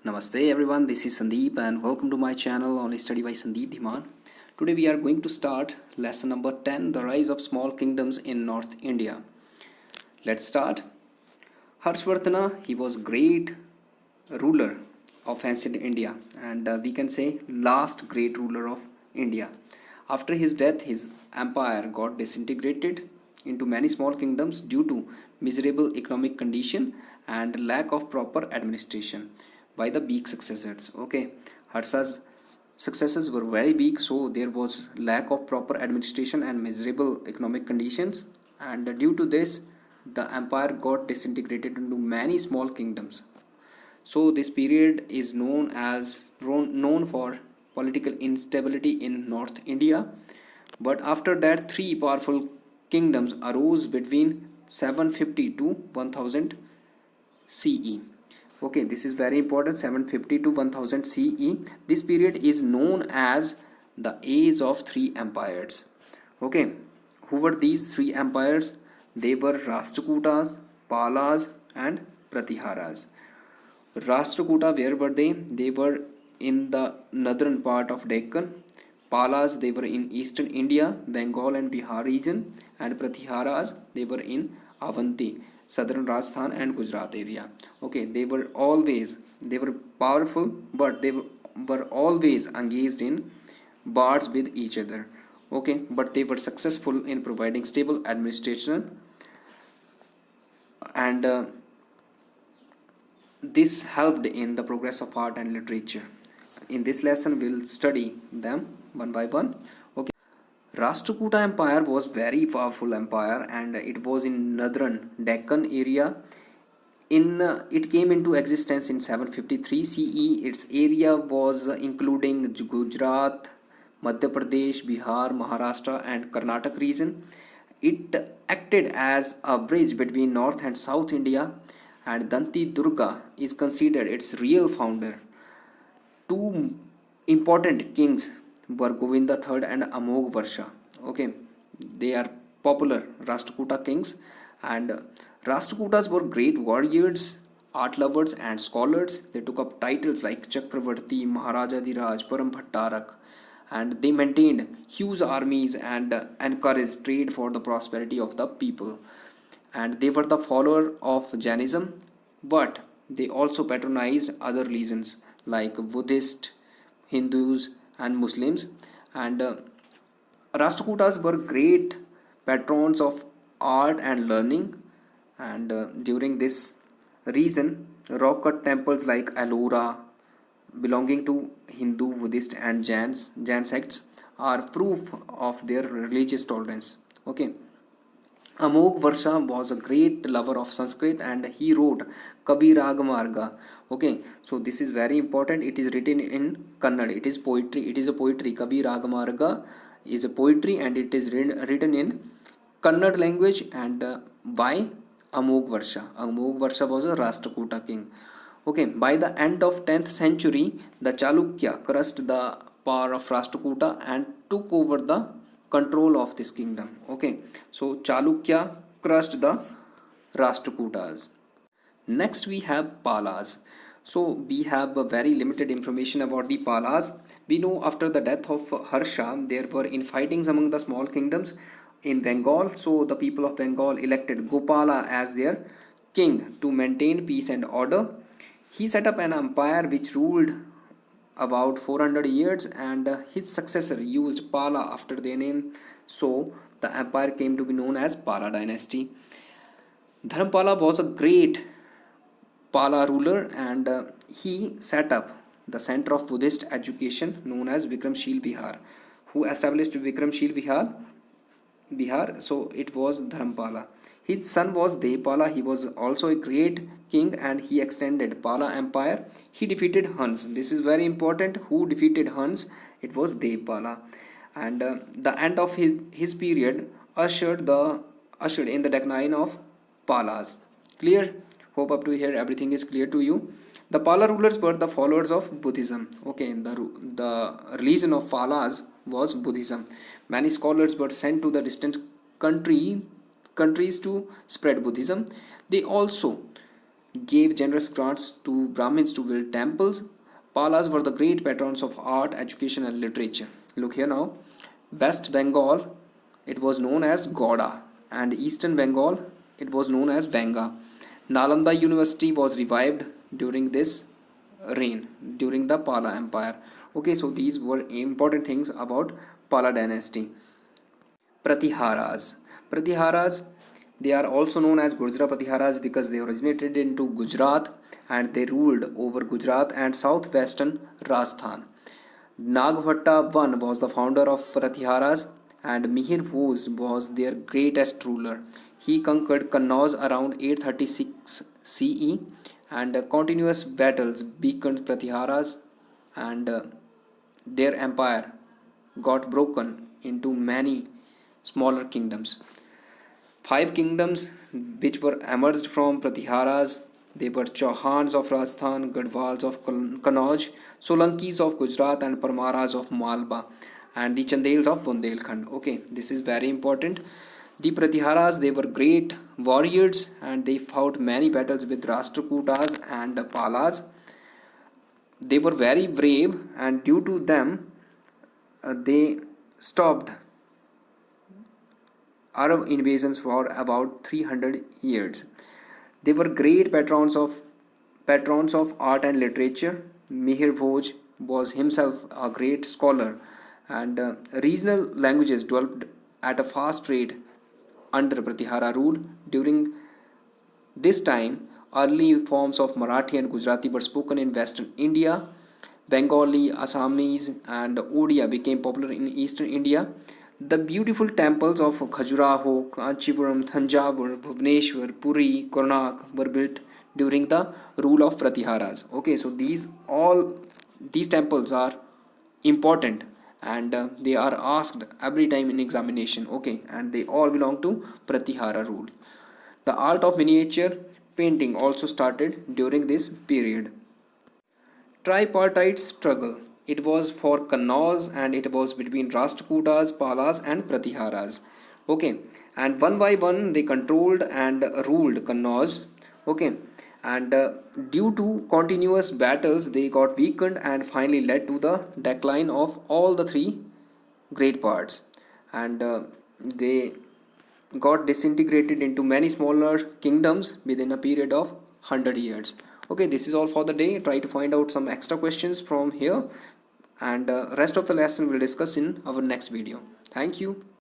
Namaste everyone, this is Sandeep and welcome to my channel on Study by Sandeep Dhiman. Today we are going to start lesson number 10, the rise of small kingdoms in North India. Let's start. Harshvardhana, he was great ruler of ancient India and we can say last great ruler of India. After his death, his empire got disintegrated into many small kingdoms due to miserable economic condition and lack of proper administration by the big successors. Okay, Harsha's successes were very big, so there was lack of proper administration and miserable economic conditions, and due to this, the empire got disintegrated into many small kingdoms. So this period is known for political instability in North India. But after that, three powerful kingdoms arose between 750 to 1000 CE. Okay, this is very important. 750 to 1000 CE. This period is known as the age of three empires. Okay, who were these three empires? They were Rashtrakutas, Palas, and Pratiharas. Rashtrakuta, where were they? They were in the northern part of Deccan. Palas, they were in eastern India, Bengal and Bihar region. And Pratiharas, they were in Avanti, southern Rajasthan and Gujarat area. Okay, they were powerful, but they were always engaged in wars with each other. Okay, but they were successful in providing stable administration, and this helped in the progress of art and literature. In this lesson, we'll study them one by one. Okay, Rashtrakuta Empire was very powerful empire, and it was in northern Deccan area. It came into existence in 753 CE. Its area was including Gujarat, Madhya Pradesh, Bihar, Maharashtra, and Karnataka region. It acted as a bridge between North and South India, and Danti Durga is considered its real founder. Two important kings were Govinda III and Amogh Varsha. Okay, they are popular Rashtrakuta kings, and Rashtrakutas were great warriors, art lovers, and scholars. They took up titles like Chakravarti, Maharaja Dhiraj, Param Bhattarak, and they maintained huge armies and encouraged trade for the prosperity of the people. And they were the follower of Jainism, but they also patronized other religions like Buddhist, Hindus, and Muslims. And Rashtrakutas were great patrons of art and learning. And during this region, rock cut temples like Ellora, belonging to Hindu, Buddhist, and Jain sects, are proof of their religious tolerance. Okay. Amogh Varsha was a great lover of Sanskrit, and he wrote Kabi Ragamarga. Okay, so this is very important. It is written in Kannada. It is poetry. It is a poetry. Kabi Ragamarga is a poetry, and it is written in Kannada language and by Amogh Varsha. Amogh Varsha was a Rashtrakuta king. Okay, by the end of 10th century, the Chalukya crushed the power of Rashtrakuta and took over the control of this kingdom. Okay, so Chalukya crushed the Rashtrakutas. Next we have Palas. So we have a very limited information about the Palas. We know after the death of Harsha, there were infightings among the small kingdoms in Bengal. So the people of Bengal elected Gopala as their king to maintain peace and order. He set up an empire which ruled about 400 years, and his successor used Pala after their name, so the empire came to be known as Pala dynasty. Dharmpala was a great Pala ruler, and he set up the center of Buddhist education known as Vikramshil Bihar. Who established Vikramshil Bihar? So it was Dharmpala. His son was Devpala. He was also a great king, and he extended Pala empire. He defeated Huns. This is very important. Who defeated Huns? It was Devpala. And the end of his period ushered in the decline of Palas. Clear? Hope up to here everything is clear to you. The Pala rulers were the followers of Buddhism. Okay, the religion of Palas was Buddhism. Many scholars were sent to the distant countries to spread Buddhism. They also gave generous grants to Brahmins to build temples. Palas were the great patrons of art, education, and literature. Look here now. West Bengal, it was known as Goda, and Eastern Bengal, it was known as Benga. Nalanda University was revived during this reign, during the Pala Empire. Okay, so these were important things about Pala dynasty. Pratiharas. Pratiharas, they are also known as Gurjara Pratiharas because they originated into Gujarat and they ruled over Gujarat and southwestern Rajasthan. Nagbhatta I was the founder of Pratiharas and Mihir Bhoj was their greatest ruler. He conquered Kannauj around 836 CE and continuous battles weakened Pratiharas and their empire got broken into many smaller kingdoms. Five kingdoms which were emerged from Pratiharas, they were Chauhans of Rajasthan, Gadwals of Kannauj, Solankis of Gujarat and Parmaras of Malwa and the Chandels of Bundelkhand. Okay, this is very important. The Pratiharas, they were great warriors and they fought many battles with Rashtrakutas and Palas. They were very brave and due to them they stopped Arab invasions for about 300 years. They were great patrons of art and literature. Mihir Bhoj was himself a great scholar, and regional languages developed at a fast rate under Pratihara rule. During this time, early forms of Marathi and Gujarati were spoken in western India. Bengali, Assamese, and Odia became popular in eastern India. The beautiful temples of Khajuraho, Kanchipuram, Thanjavur, Bhubaneswar, Puri, Karnak were built during the rule of Pratiharas. Okay, so these temples are important and they are asked every time in examination. Okay, and they all belong to Pratihara rule. The art of miniature painting also started during this period. Tripartite struggle. It was for Kannauj and it was between Rashtrakutas, Palas and Pratiharas. Okay, and one by one they controlled and ruled Kannauj. Okay, and due to continuous battles they got weakened and finally led to the decline of all the three great parts. And they got disintegrated into many smaller kingdoms within a period of 100 years. Okay, this is all for the day. Try to find out some extra questions from here and rest of the lesson we'll discuss in our next video. Thank you.